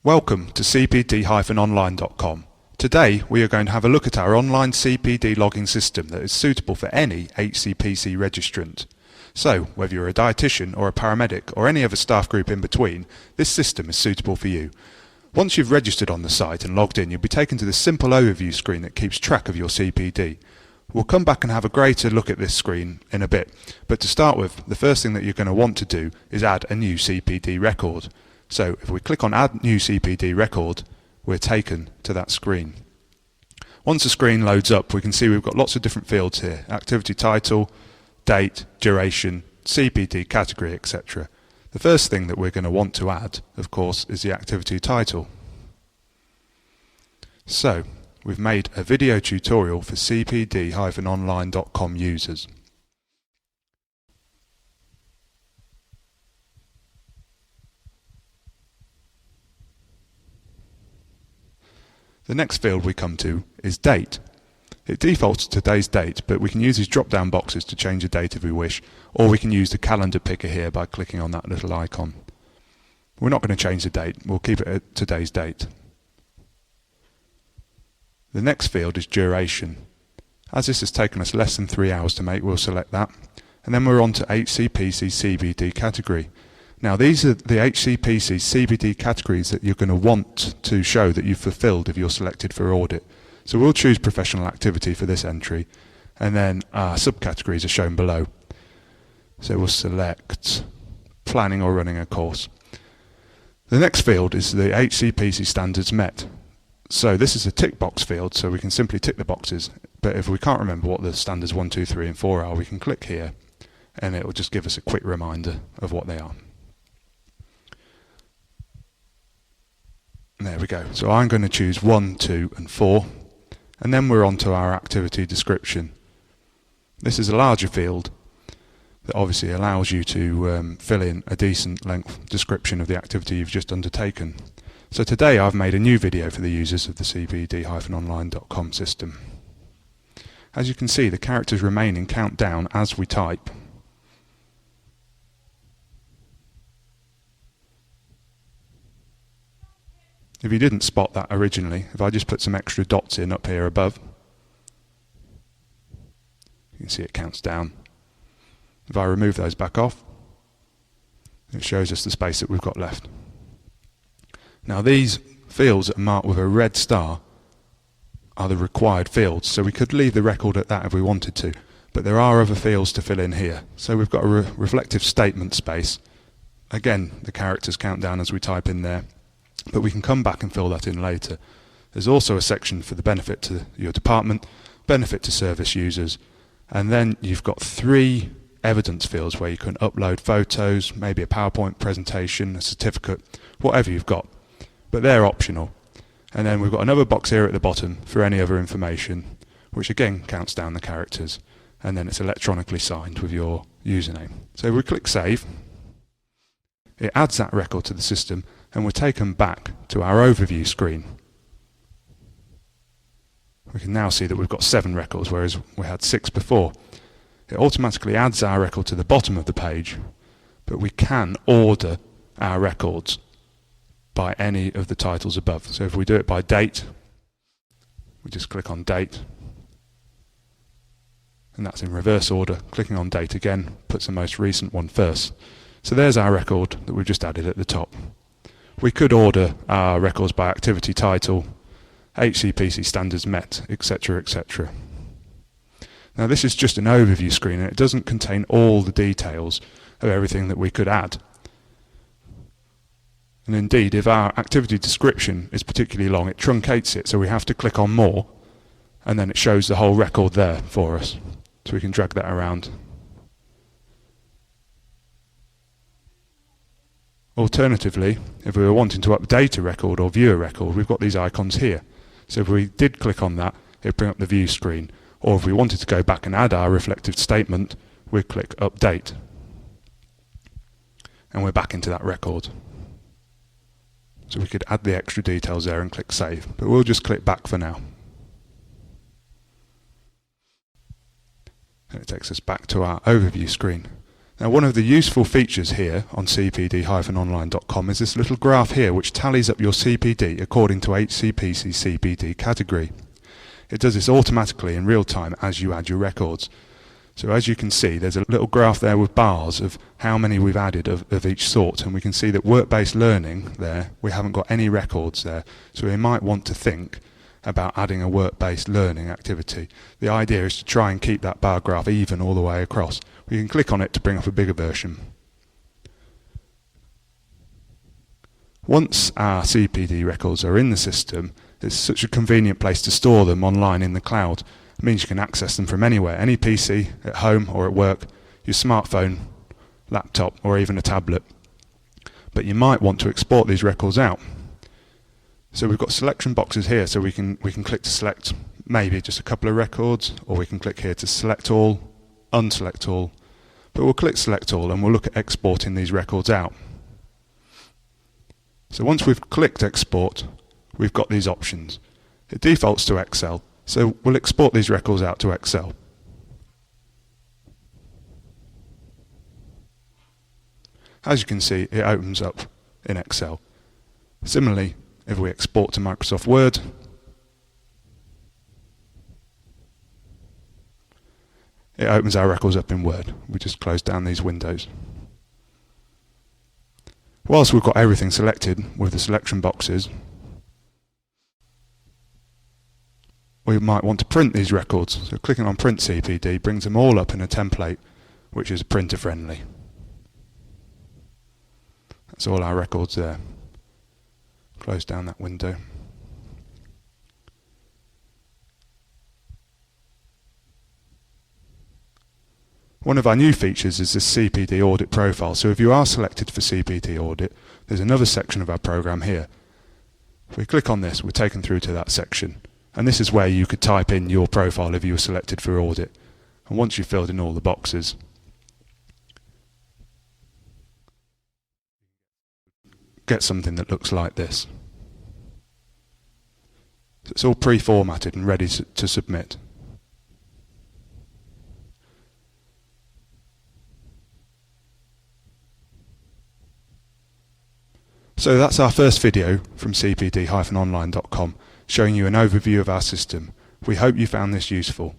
Welcome to CPD-Online.com. Today we are going to have a look at our online CPD logging system that is suitable for any HCPC registrant. So, whether you're a dietitian or a paramedic or any other staff group in between, this system is suitable for you. Once you've registered on the site and logged in, you'll be taken to the simple overview screen that keeps track of your CPD. We'll come back and have a greater look at this screen in a bit, but to start with, the first thing that you're going to want to do is add a new CPD record. So if we click on Add New CPD Record, we're taken to that screen. Once the screen loads up, we can see we've got lots of different fields here: activity title, date, duration, CPD category, etc. The first thing that we're going to want to add, of course, is the activity title. So we've made a video tutorial for CPD-Online.com users. The next field we come to is date. It defaults to today's date, but we can use these drop-down boxes to change the date if we wish, or we can use the calendar picker here by clicking on that little icon. We're not going to change the date, we'll keep it at today's date. The next field is duration. As this has taken us less than 3 hours to make, we'll select that, and then we're on to HCPC CPD category. Now these are the HCPC CPD categories that you're going to want to show that you've fulfilled if you're selected for audit. So we'll choose professional activity for this entry, and then our subcategories are shown below. So we'll select planning or running a course. The next field is the HCPC standards met. So this is a tick box field, so we can simply tick the boxes, but if we can't remember what the standards 1, 2, 3 and 4 are, we can click here and it will just give us a quick reminder of what they are. There we go. So I'm going to choose 1, 2 and 4, and then we're on to our activity description. This is a larger field that obviously allows you to fill in a decent length description of the activity you've just undertaken. So today I've made a new video for the users of the CPD-Online.com system. As you can see, the characters remain in countdown as we type. If you didn't spot that originally, if I just put some extra dots in up here above, you can see it counts down. If I remove those back off, it shows us the space that we've got left. Now these fields that are marked with a red star are the required fields, so we could leave the record at that if we wanted to, but there are other fields to fill in here. So we've got a reflective statement space. Again, the characters count down as we type in there, but we can come back and fill that in later. There's also a section for the benefit to your department, benefit to service users, and then you've got 3 evidence fields where you can upload photos, maybe a PowerPoint presentation, a certificate, whatever you've got, but they're optional. And then we've got another box here at the bottom for any other information, which again counts down the characters, and then it's electronically signed with your username. So if we click save, it adds that record to the system, and we're taken back to our overview screen. We can now see that we've got 7 records, whereas we had 6 before. It automatically adds our record to the bottom of the page, but we can order our records by any of the titles above. So if we do it by date, we just click on date, and that's in reverse order. Clicking on date again puts the most recent one first. So there's our record that we've just added at the top. We could order our records by activity title, HCPC standards met, etc., etc. Now this is just an overview screen, and it doesn't contain all the details of everything that we could add. And indeed, if our activity description is particularly long, it truncates it, so we have to click on more, and then it shows the whole record there for us. So we can drag that around. Alternatively, if we were wanting to update a record or view a record, we've got these icons here. So if we did click on that, it would bring up the view screen. Or if we wanted to go back and add our reflective statement, we'd click update. And we're back into that record. So we could add the extra details there and click save, but we'll just click back for now. And it takes us back to our overview screen. Now, one of the useful features here on CPD-Online.com is this little graph here which tallies up your CPD according to HCPC CPD category. It does this automatically in real time as you add your records. So as you can see, there's a little graph there with bars of how many we've added of each sort, and we can see that work-based learning there, we haven't got any records there. So we might want to think about adding a work-based learning activity. The idea is to try and keep that bar graph even all the way across. We can click on it to bring up a bigger version. Once our CPD records are in the system, it's such a convenient place to store them online in the cloud. It means you can access them from anywhere, any PC, at home or at work, your smartphone, laptop or even a tablet. But you might want to export these records out. So we've got selection boxes here, so we can click to select maybe just a couple of records, or we can click here to select all, unselect all. But we'll click select all and we'll look at exporting these records out. So once we've clicked export, we've got these options. It defaults to Excel, so we'll export these records out to Excel. As you can see, it opens up in Excel. Similarly, if we export to Microsoft Word, it opens our records up in Word. We just close down these windows. Whilst we've got everything selected with the selection boxes, we might want to print these records. So clicking on Print CPD brings them all up in a template which is printer friendly. That's all our records there. Close down that window. One of our new features is this CPD audit profile. So if you are selected for CPD audit, there's another section of our program here. If we click on this, we're taken through to that section. And this is where you could type in your profile if you were selected for audit. And once you've filled in all the boxes, get something that looks like this. So it's all pre-formatted and ready to submit. So that's our first video from CPD-Online.com, showing you an overview of our system. We hope you found this useful.